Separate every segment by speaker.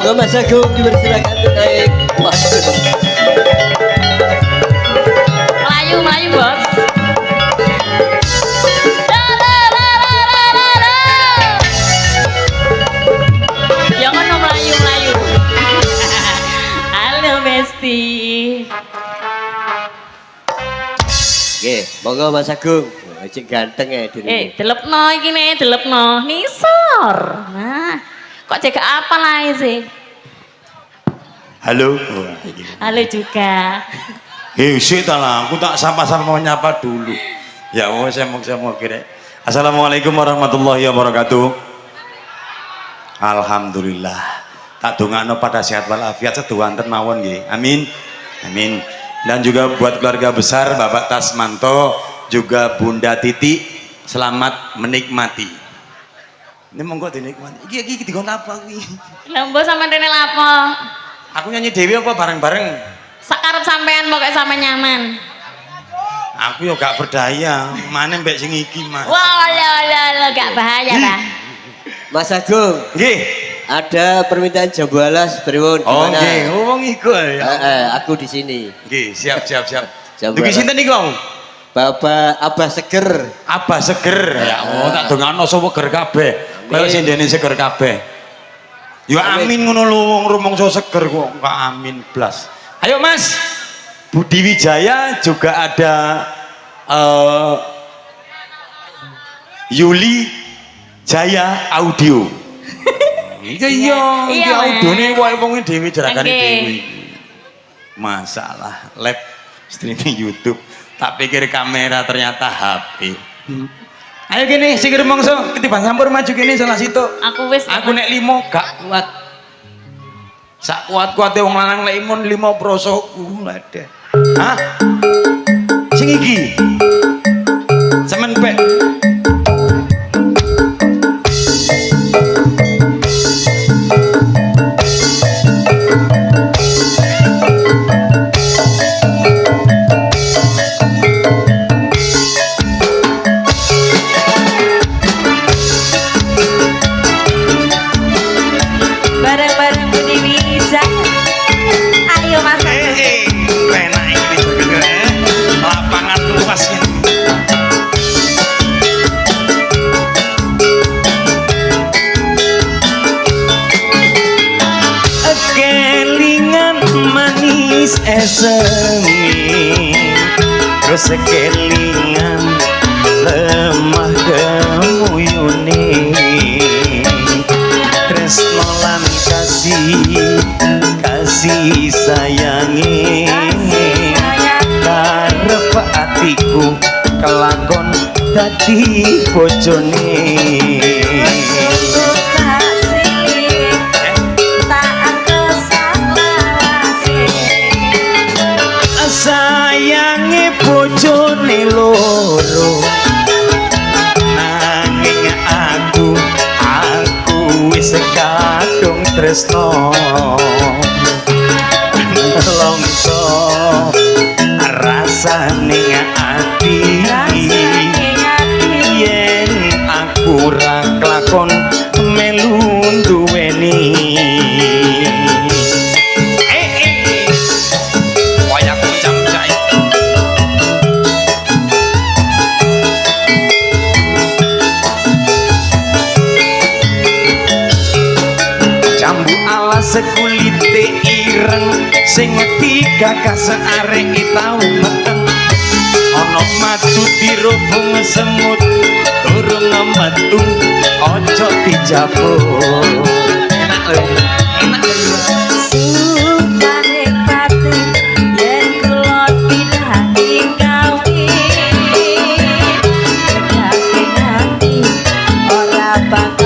Speaker 1: Monggo Mas Agung dipersilakan untuk naik.
Speaker 2: Melayu bos. Yang mana melayu. Halo Besti.
Speaker 1: Oke, monggo Mas Agung. Cek ganteng ya diri.
Speaker 2: Delepno iki nih, delepno. Nisor. Nah, kok cek apa lah sih?
Speaker 3: Halo.
Speaker 2: Halo juga.
Speaker 3: Sik ta lah, aku tak sapa-sapa nyapa dulu. Ya wes saya mau kira. Assalamualaikum warahmatullahi wabarakatuh. Alhamdulillah. Tak dongakno pada sehat walafiat seduhanten mawon nggih. Amin. Amin. Dan juga buat keluarga besar Bapak Tasmanto, juga Bunda Titi, selamat menikmati. Ini monggo dinikmati. Iki dikon apa kuwi?
Speaker 2: Lembo sama Rene lapo?
Speaker 3: Aku nyanyi dewi apa bareng-bareng?
Speaker 2: Sakarep sampean pokoknya sama nyaman.
Speaker 3: Aku yo gak berdaya, mana mbak sing iki Mas.
Speaker 2: Wah, lo gak bahaya Pak.
Speaker 1: Mas Agung.
Speaker 3: Nggih.
Speaker 1: Ada permintaan jambu alas Brewon di
Speaker 3: Oh
Speaker 1: mana?
Speaker 3: nggih, wong iku ya.
Speaker 1: Aku di sini.
Speaker 3: Nggih, siap.
Speaker 1: Jambu
Speaker 3: Dugi
Speaker 1: alas.
Speaker 3: sinten niku wong?
Speaker 1: Bapak Abah Seger.
Speaker 3: Abah seger. Ya Allah, tak dongakno seger kabeh. Kaya sing dene seger kabeh. Ya amin ngono lho wong rumangsa seger kok enggak amin blas. Ayo Mas. Budi Wijaya juga ada Yuli Jaya Audio. Iya, audione wae wong dhewe jerakane dhewe. Masalah lab streaming YouTube. Tak pikir kamera ternyata HP. Ayo gini, sing rumangsa ketiban sampur maju gini salah situ. Aku nek 5 gak kuat. Sak kuat-kuate wong lanang nek imun 5 prosoku lede. Hah? Sing iki. Semen pek. Semi terus kelingan lemah gemuyune tresno lan kasih sayangi karep atiku kelakon dadi bojone. Sayange bojone loro nanging aku wis kadung tresno longso rasane ati yen aku ra klakon melu duweni. Sekulite ireng sing digagas arek tau meteng ana madu dirubung semut durung metu aja dijabut. Enak lho, enak lho. Supane pati yen kula dilani kawin tegake ati ora bakal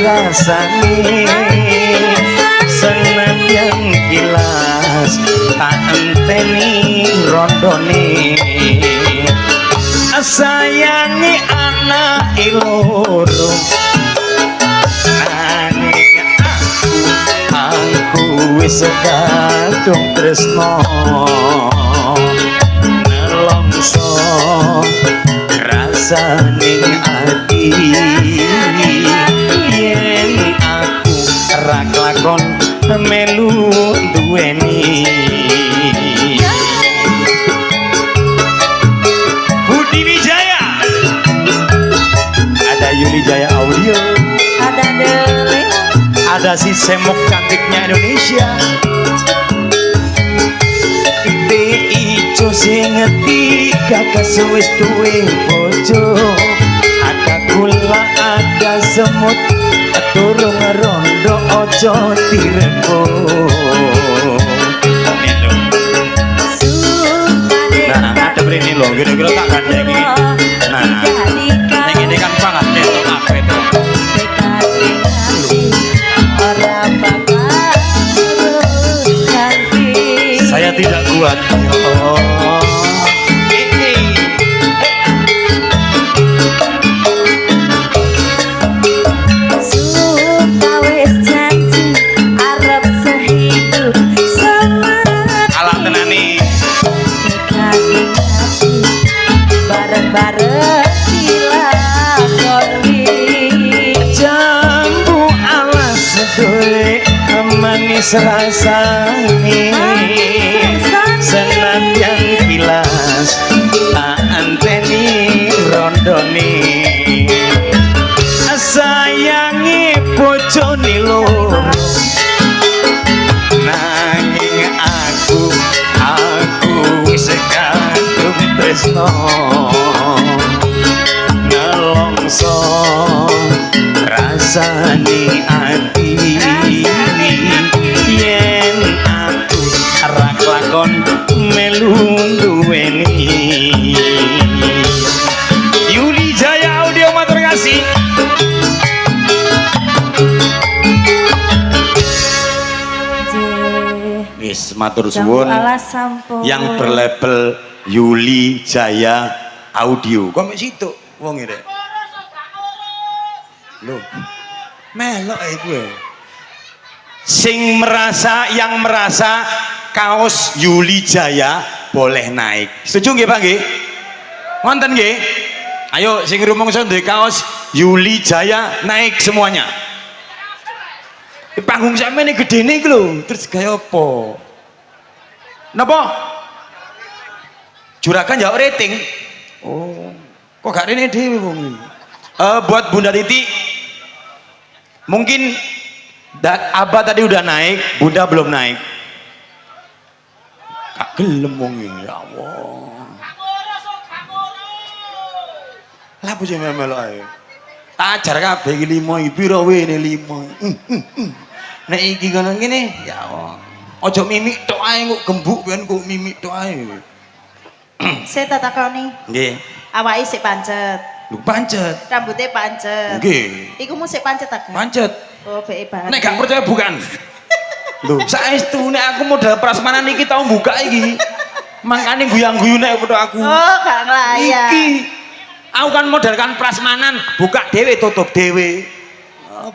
Speaker 3: rasane anteni rondone sayangi anak loro nanging aku wis kadung tresno nelongso rasaning ati yen aku ra kelakon melu duweni Budi Wijaya ada Yuli Jaya Audio
Speaker 2: Ada Dele.
Speaker 3: ada si semok cantiknya Indonesia Ide ijo sing ngerti kakak suwis duwe bojo ada gula ada semut turung rondo ojo dirembo nah ada berini loh kira-kira tak gandengi nah ini kan banget nih apa itu saya tidak kuat alat tenani
Speaker 2: bareng-bareng dilakoni
Speaker 3: jambu alas sedulur manis rasane senadyan kilas tak anteni rondone sayangi bojone loro nanging aku wis kadung tresno nelongso rasane ati yen aku ra kelakon melu duweni Yuli Jaya Audio matur kasih wis matur suwun yang berlabel Yuli Jaya Audio kok mek situ wong iki lho melok iku yang merasa kaos Yuli Jaya boleh naik setuju nggih Pak nggih wonten nggih ayo sing rumangsa duwe kaos Yuli Jaya naik semuanya panggung sampeyan gedene iki lho terus gaya apa napa juragan jawab rating oh kok gak rene dhewe wong buat Bunda Titi mungkin Abah tadi udah naik Bunda belum naik gak gelem wong ya Allah lah apa sih melok ae tak ajar kabeh iki 5 iki pira wene 5 nek iki ngono ngene ya Allah aja mimik tok ae kok gembuk ben kok mimik tok ae
Speaker 2: saya tak takoni
Speaker 3: nggih
Speaker 2: awake sik pancet
Speaker 3: lho pancet
Speaker 2: rambutnya pancet
Speaker 3: nggih
Speaker 2: iku musik pancet tak
Speaker 3: pancet
Speaker 2: oh bae banget
Speaker 3: nek gak percaya bukan lho saestu nek aku modal prasmanan iki tau buka iki makane guyang-guyu nek foto aku
Speaker 2: oh gak ngelayan
Speaker 3: iki aku kan modal kan prasmanan buka dhewe tutup dhewe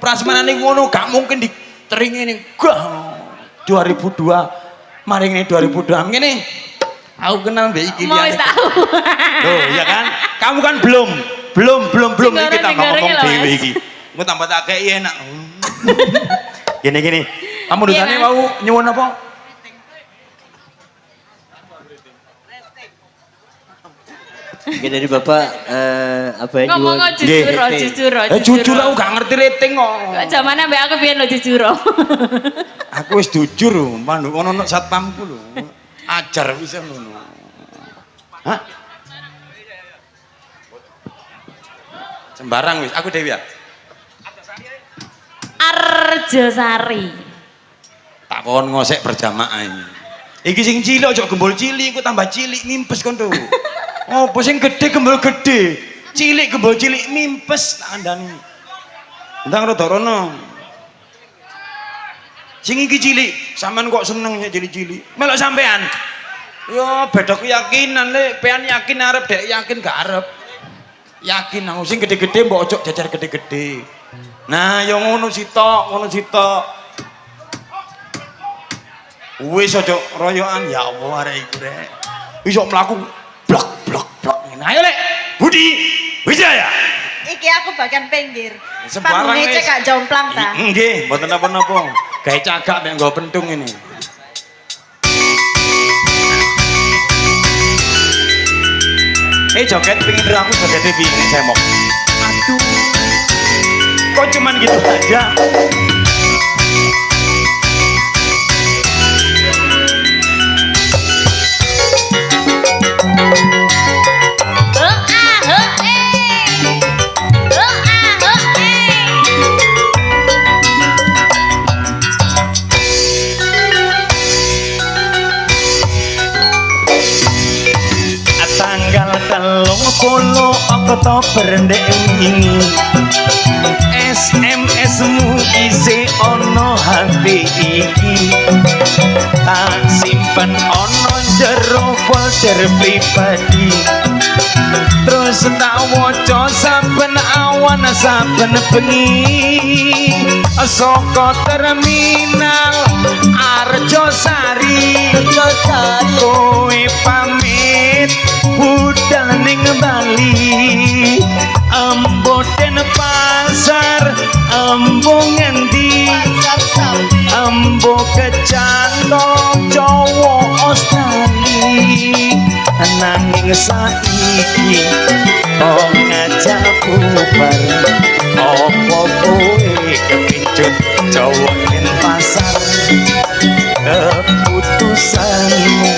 Speaker 3: prasmanan iki ngono gak mungkin diteringi ini gah 2002 maring ini 2002 ngene aku kenal mbak iki
Speaker 2: mau wis tahu
Speaker 3: loh ya kan kamu kan belum ini kita ngomong dhewe iki engko tambah tak kei enak gini kamu dutane mau nyuwun apa
Speaker 1: Mungkin dari Bapak apa yang
Speaker 2: ngomong jujur
Speaker 3: aku gak ngerti rating kok
Speaker 2: zamane mbak aku biyen lo jujur
Speaker 3: aku wis jujur lho mandu ono satpamku lho ajar bisa ngono hah sembarang wis aku Dewi ya
Speaker 2: Arjosari
Speaker 3: tak kon ngosek berjamaah iki sing cilik aja gembol cilik ku tambah cilik mimpes kon to opo sing gede gembol gede cilik gembol cilik mimpes tak andani ndang rada rono sing iki cilik sampean kok seneng ya cilik-cilik melok sampean Yo beda keyakinan le, pean yakin arep dek yakin gak arep. Yakin aku sing gede-gede mbok ojo jajar gede-gede. Nah, yo ngono sitok, ngono sitok. Wis ojo royokan ya Allah arek iku rek. Iso mlaku blok blok blok ngene. Ayo lek, Budi Wijaya.
Speaker 4: Iki aku bagian pinggir.
Speaker 3: Sembarang
Speaker 4: Panggungnya
Speaker 3: wis.
Speaker 4: cekak jomplang ta.
Speaker 3: Nggih, mboten napa-napa. Gawe cagak mek nggo pentung ini. Joget pingin aku jogetnya bingung semok. Aduh, kok cuman gitu aja? Tanggal 30 Oktober ndek wingi SMS-mu isi ono HP iki tak simpen ono jero folder pribadi terus tak waca saben awan saben bengi saka terminal Arjosari kowe pamit budal ning Bali ambo den pasar ambo ngendi ambo kecantol Jawa Australia nanging saiki kok ngajak bubar opo kowe kepincut Jawa ning pasar keputusanmu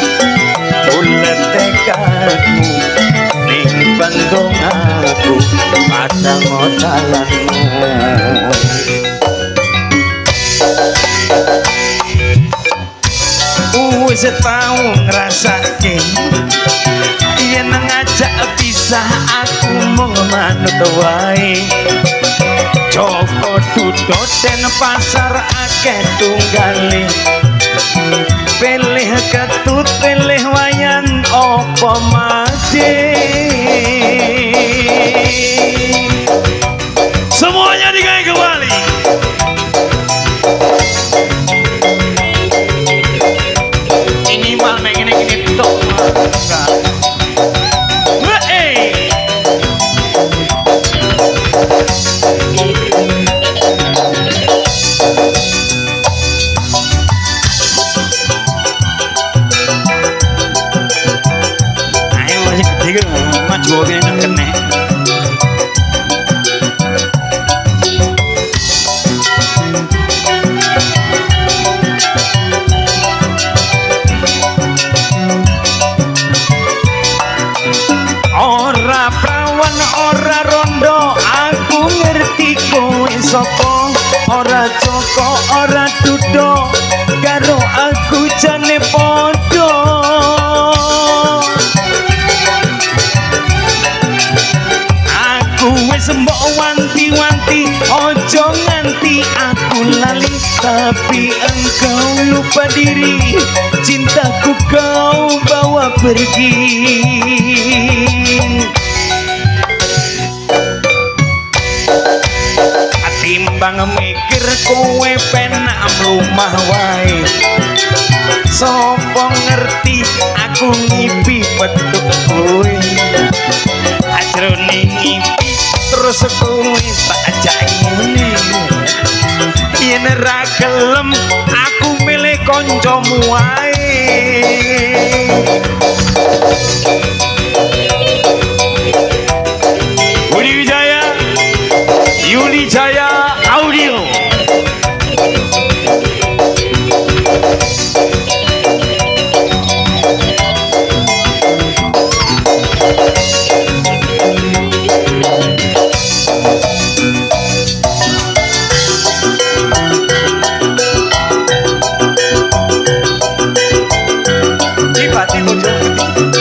Speaker 3: bulet tekadmu ning bandung aku padang dalanmu wis tau ngrasake yen ngajak pisah aku mung manut wae Joko Dudot den pasar akeh tunggale pilih ketut pilih wayan opo mati semuanya digawe kembali ini mal ngene gini tok maju yang kene ora prawan ora rondo aku ngerti kowe sapa ora Joko ora Dudo karo aku jane padha wis mbok wanti-wanti ojo nganti aku lali tapi engkau lupa diri cintaku kau bawa pergi timbang mikir kowe penak mlumah wae sapa ngerti aku ngipi petuk kowe ajrone ngipi terus kowe tak ajak ngene yen ra gelem aku milih kancamu wae Budi Wijaya Yuli Jaya Audio Bupati Bojonegoro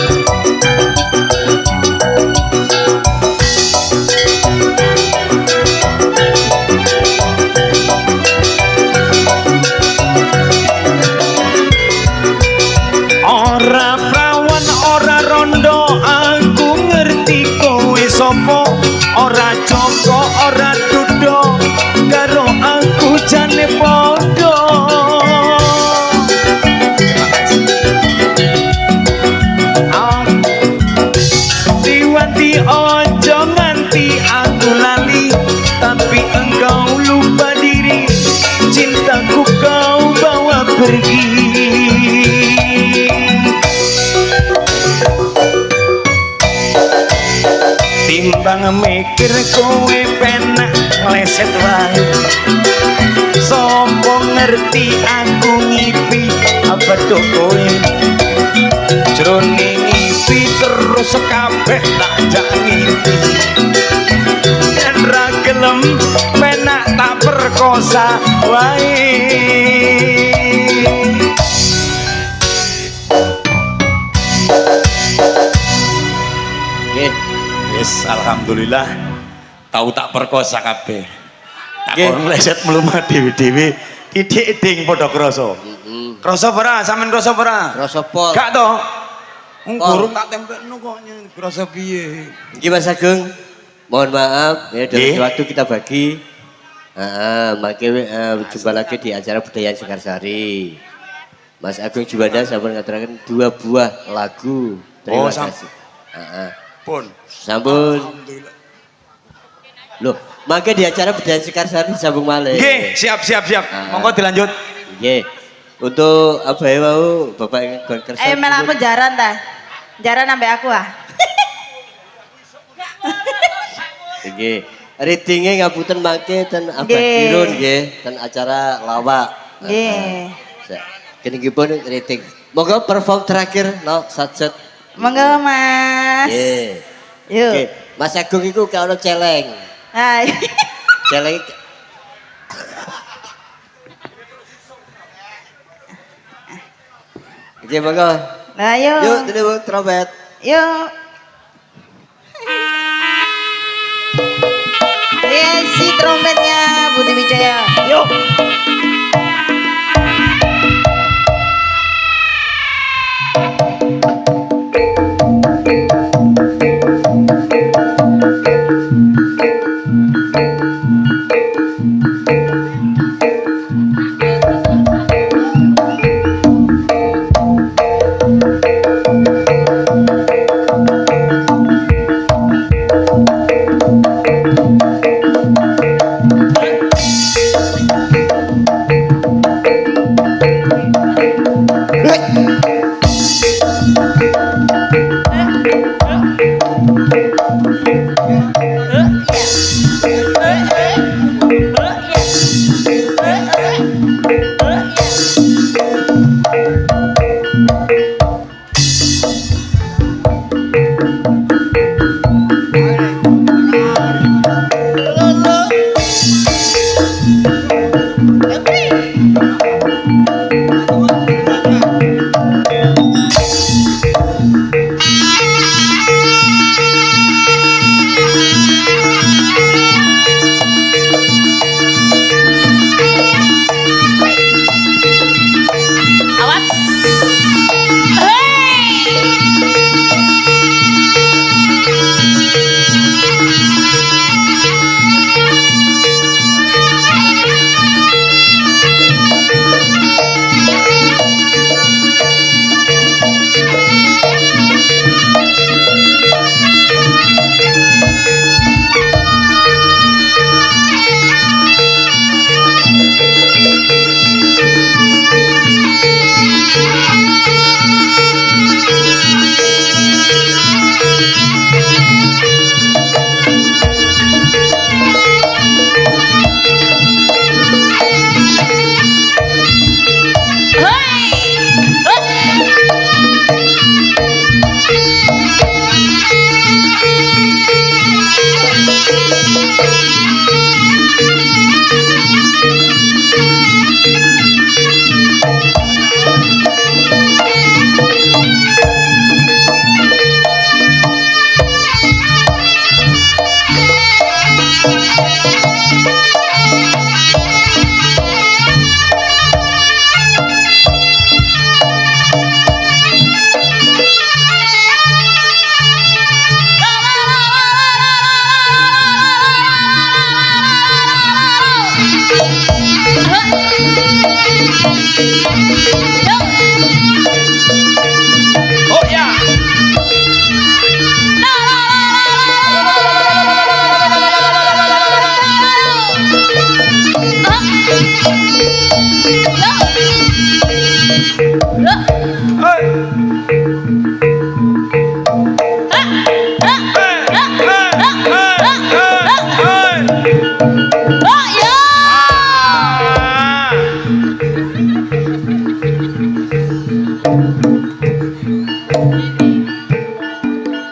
Speaker 3: timbang mikir kowe penak ngleset wae sopo ngerti aku ngipi apa tuh kowe jroning ngipi terus kabeh tak jak ngipi yen ra gelem penak tak perkosa wae. Yes, alhamdulillah tahu tak perkosa kabeh. Tak kon ngleset mlumat dhewe-dhewe titik-titik padha krasa. Krasa ora? Sampeyan krasa ora?
Speaker 1: Krasa pol.
Speaker 3: Gak to? Gurung tak tempelno kok krasa piye.
Speaker 1: Iki Mas Agung, mohon maaf ya dalam waktu kita bagi. Jumpa lagi di acara Budaya Sekarsari. Mas Agung Juwanda sampun ngaturaken 2 buah lagu. Terima kasih.
Speaker 3: Pun.
Speaker 1: Sampun. Loh, mangke di acara Budaya Sekarsari sambung malih.
Speaker 3: Nggih, siap. Monggo dilanjut.
Speaker 1: Nggih. Untuk apa ya mau Bapak ingin berkesan.
Speaker 4: Ayo mel aku jaran ta. Jaran ambek aku ah.
Speaker 1: Nggih. Readinge ngapunten mangke ten Abah Kirun nggih, ten acara lawak.
Speaker 4: Nggih.
Speaker 1: Keningipun reading. Monggo perform terakhir no satset.
Speaker 4: Monggo Mas.
Speaker 1: Nggih.
Speaker 4: Yuk.
Speaker 1: Oke, Mas Agung iku kalau celeng.
Speaker 4: Hai.
Speaker 1: Celeng. Oke, monggo.
Speaker 4: Nah, yuk.
Speaker 1: Yuk, dulu trompet.
Speaker 4: Yuk. Si trompetnya Budi Wijaya. Yuk.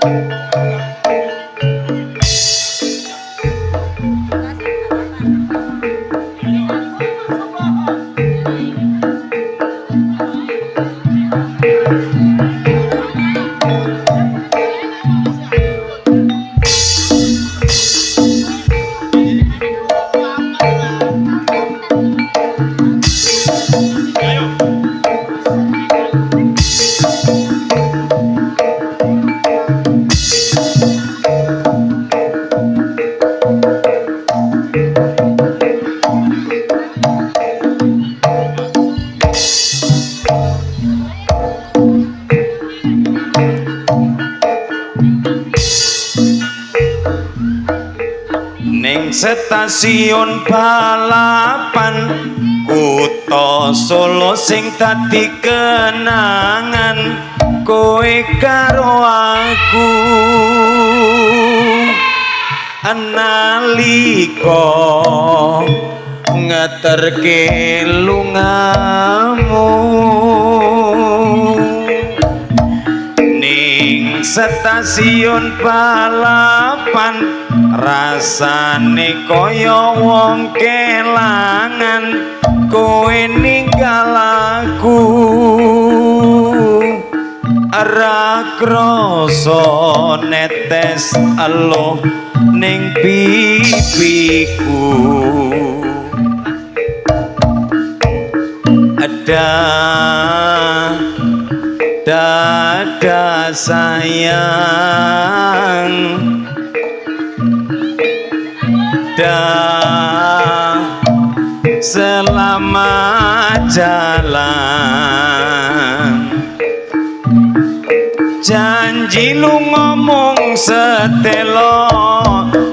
Speaker 3: Ning stasiun balapan kutha Solo sing dadi kenangan kowe karo aku analika ngeterke lungamu ning stasiun balapan rasane kaya wong kelangan kowe ninggal aku ora krasa netes elo ning pipiku dada sayang selamat jalan janji lu ngomong setelo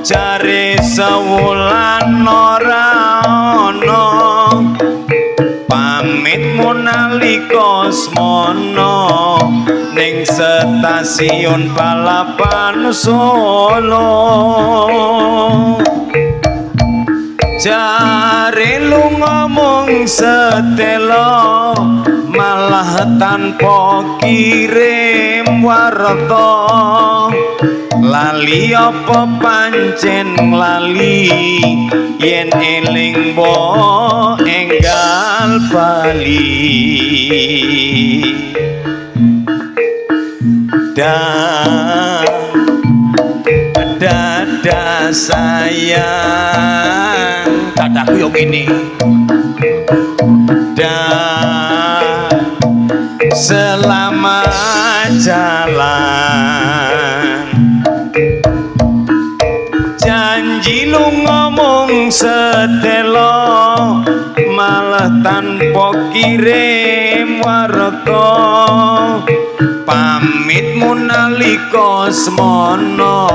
Speaker 3: cari sewulan ora ono pamitmu nalika smono ning stasiun balapan Solo jare lu ngomong setelo malah tanpa kirim warta lali apa pancen lali yen eling bo enggal bali dada sayang dadaku yang ini selamat jalan janji lu ngomong setelo malah tanpa kirim warta pamitmu nalika smono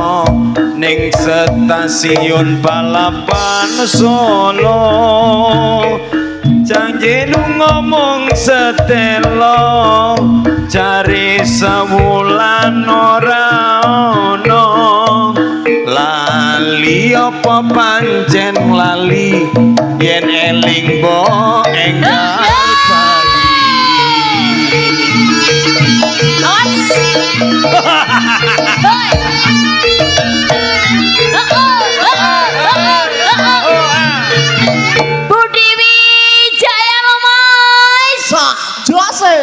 Speaker 3: ning stasiun balapan Solo janji lu ngomong setelo cari sewulan ora ono lali apa pancen lali yen eling bo enggal
Speaker 2: Budi Wijaya Lomois
Speaker 4: Jose.